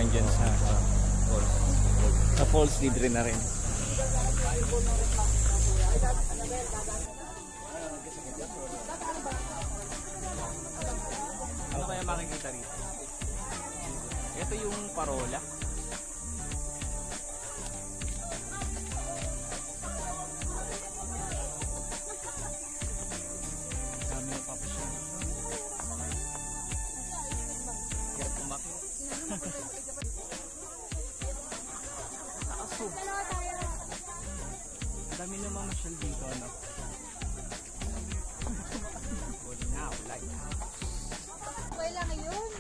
naman dyan sa falls. Sa falls, libre na rin. Ano kaya makikita rito? Ito yung parola. Dami ng papasyon. Kaya kumaki. Aso. Dami namang masyal dito, ano? Now, like okay lang yun.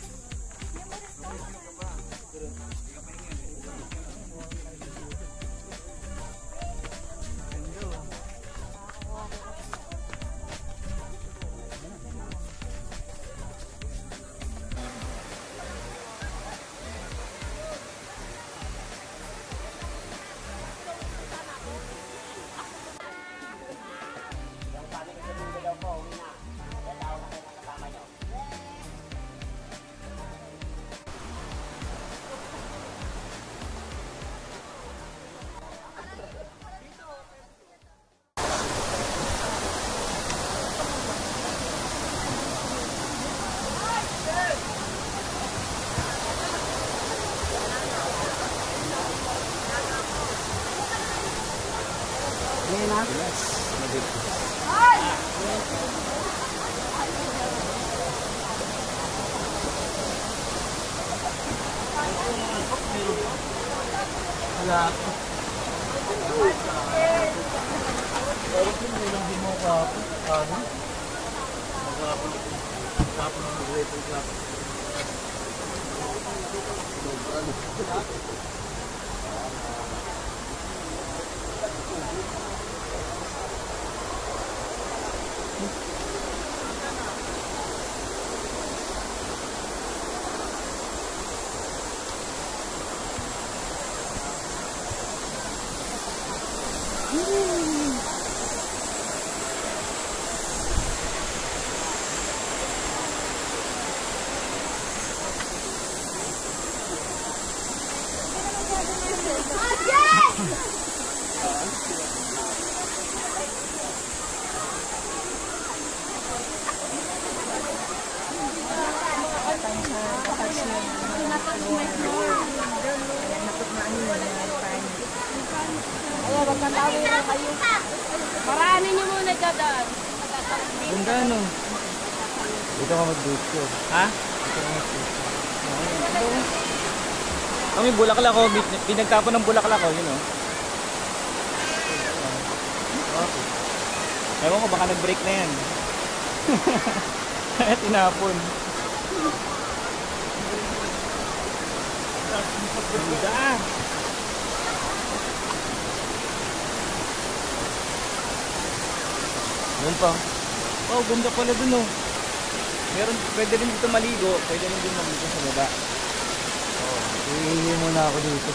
yes, wala ako. Bakit yung nilang di mo kapon? Ano? Magkapon ito. Kapon ng magkapon ng kapon. Marami niyo muna dadaan. Ganda no? Dito ka mag-dito. Ha? Dito ka mag-dito. Kami bulaklak ko. Pinagtapon ng bulaklak ko. Yun o. Ewan ko baka nag-break na yan. Tinapon. Ganda. Yun pa. Oh, ganda pala dun oh. Meron, pwede rin dito maligo. Pwede rin din maligo sa baba. Oh, hihingi muna ako dito.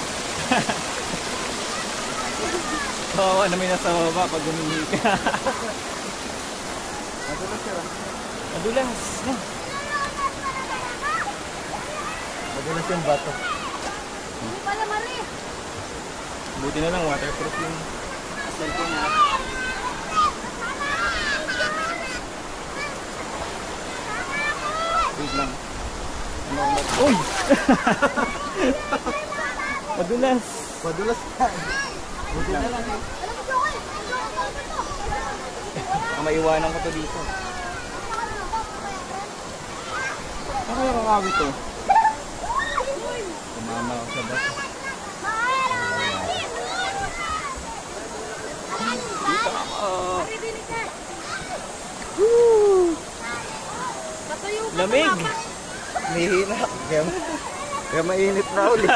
Oo, ano may nasa baba pag gumihi ka. Madulas siya. Madulas. No. Madulas yung bato. Hindi pala mali. Buti na lang, waterproof yung cellphone niya. Wait lang. Uy! Madulas. Madulas ka. Buti na lang. Baka maiwanan ko to dito. Ano kaya kakawi to? Tumama ako sa bato. Dito ako. Lamig! Nihina. Kaya mainit na ulit.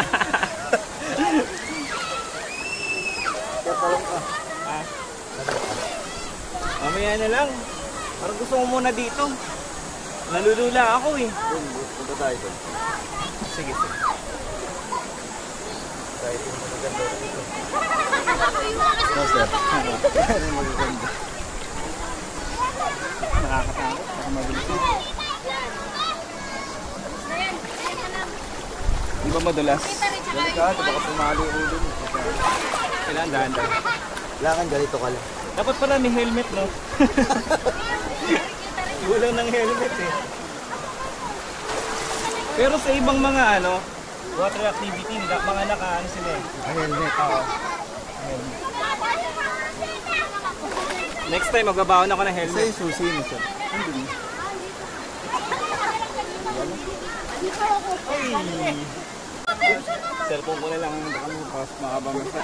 Kaya talong ka. Ha? Mamaya na lang. Parang gusto mo muna dito. Nalulula ako eh. Punta tayo doon. Sige, sige. Tayo yung magaganda dito. No, sir. Ano yung magaganda? Nakakatakot. Baka mabilis na. Di ba madulas? Delikado, baka pumali ulo mo. Kailangan dahan-dahan. Kailangan ganito ka lang. Dapat pala may helmet, no? Kulang ng helmet eh. Pero sa ibang mga water activity, mga naka sila eh. Helmet. Oo. Next time magbabaon ako ng Isa helmet. yung susi mo, sir. Cellphone ko na lang ang baka mas makabang sa.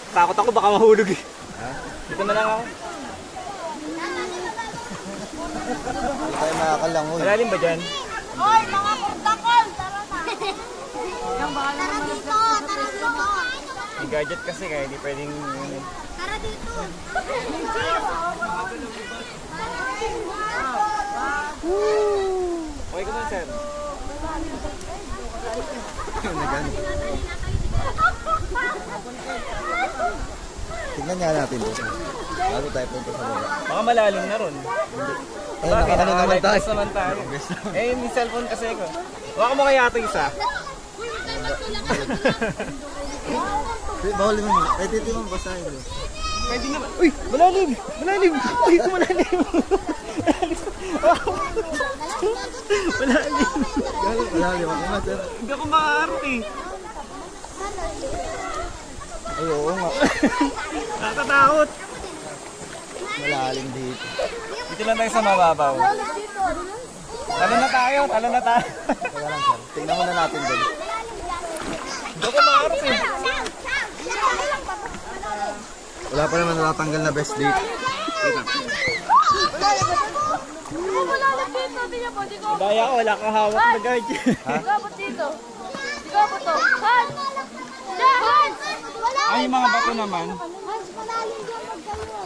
Takot ako baka mahulog eh. Dito na lang ako. Hindi tayo makakalangoy. Malalim ba dyan? Hoy, mga kurdakol! Tara na! Tara dito! Tara dito! May gadget kasi kaya hindi pwedeng Tara dito! Okay ko sir. Nagano. Tingnan nga natin doon. Bago tayo punta sa baba. Baka malalim na ron. Ay, nakaano naman tayo. Naman tayo. Eh, may cellphone kasi ko. Baka mo kaya ito isa. Bawal naman. Eh, dito mo basahin mo. Pwede naman. Uy! Malalim! Malalim! Uy! Malalim! Malalim! Malalim ako nga, sir. Hindi ako makaarok eh. Ay, oo nga. Nakakatakot. Malalim dito. Dito lang tayo sa mababaw. Talo na tayo! Talo na tayo! Kaya lang, sir. Tingnan muna natin doon. Hindi ako makaarok eh. Wala pa naman natatanggal na best date. Malalim dito! Tingnan po, di ko! Daya ko, wala kang hawak na guard. Di ko po dito! Di ko po to! Hans! Hans! Ay, yung mga bato naman. Hans, malalim dyan magkayo!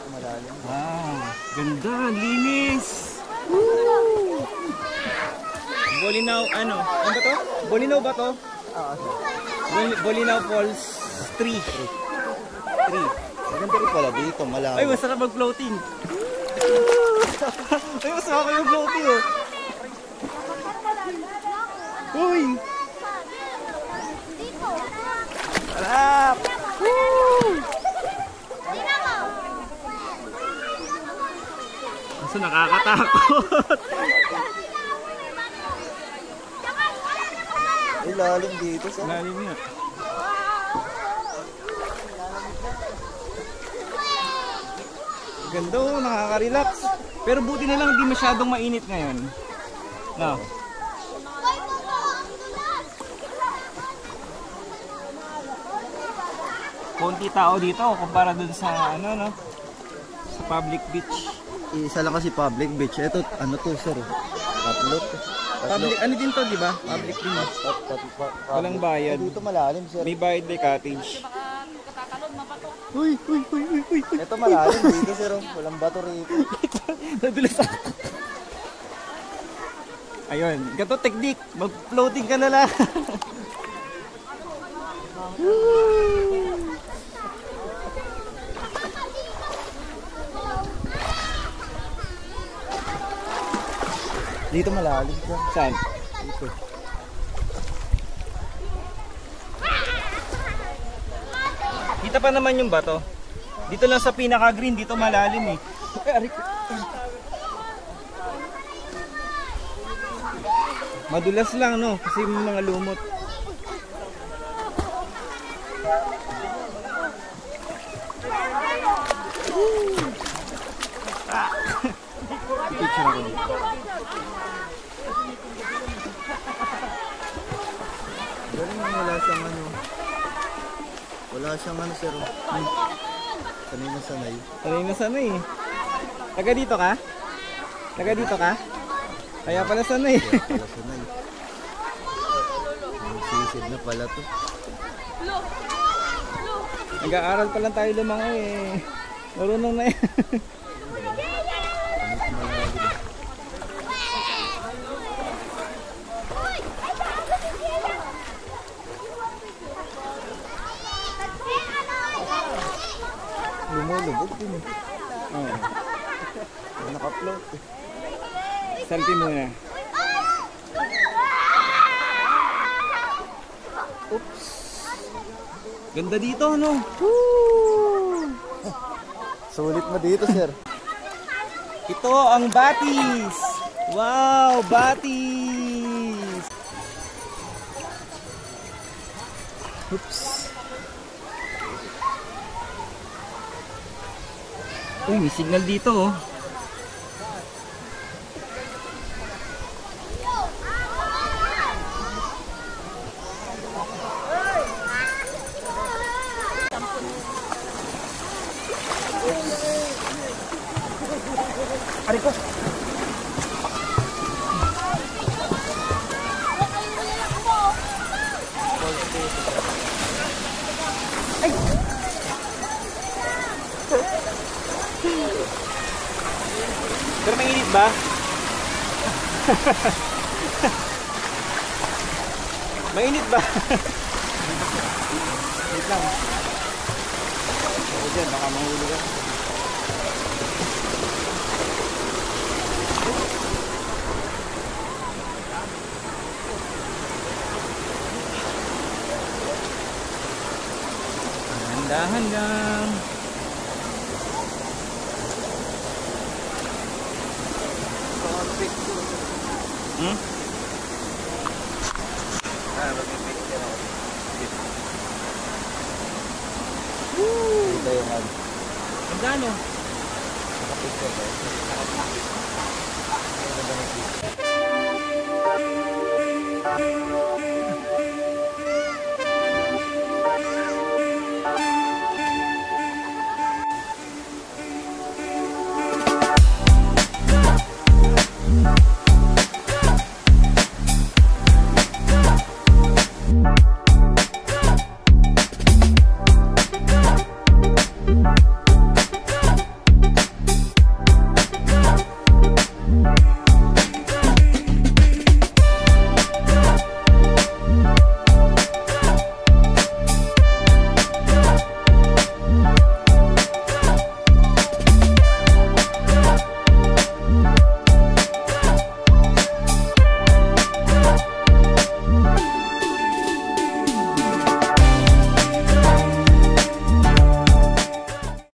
Malalim. Wow! Ganda! Linis! Bolinaw, ano ba to? Bolinaw ba to? Oo, sir. Bolinaw Falls 3. Maganda rin pala dito, malalim. Ay, masarap mag-floating. Ay, masarap yung floating oh. Uy! Sarap! Kaso nakakatakot. Ay, lalim dito, sir. Lalim nga. Ganda oh, nakaka-relax. Pero buti na lang hindi masyadong mainit ngayon. No. Konti tao dito kumpara dun sa no? Sa public beach. Isa lang kasi public beach. Ito, ano to, sir? Tatlo. Public ano din to, di ba? Public din. Walang bayad. Dito malalim, sir. May bayad may cottage. Uy. Ito malalim dito, sir. Walang bato rito. Nadulas ako. Ayun, ganito technique. Mag-floating ka na lang. Dito malalim, sir. Saan? Dito. Kita pa naman yung bato. Dito lang sa pinaka-green, dito malalim eh. Madulas lang no, kasi may mga lumot. Picture ako. Galing mo, wala siyang ano. Wala siyang ano, sir. Sanay na sanay. Sanay na sanay eh. Taga dito ka? Taga dito ka? Kaya pala sanay. Wala sanay. Sisid na pala to. Nag-aaral pa lang tayo lumangoy eh. Marunong na yan. Lumot Nalulubog din. Oo. Naka-float eh. Salty muna. Oops. Ganda dito, no? Woo! Sulit mo dito, sir. Ito ang batis. Wow, batis. Oops. Uy, may signal dito, oh. Ari ko. Ay. Pero mainit ba? Mainit ba? Wait lang. Diyan, baka mahulog ako. Dahan lang. Hmm? Mag-picture ako. Woo! Ito yung ano. Magkano? Naka-picture ba? Ano ba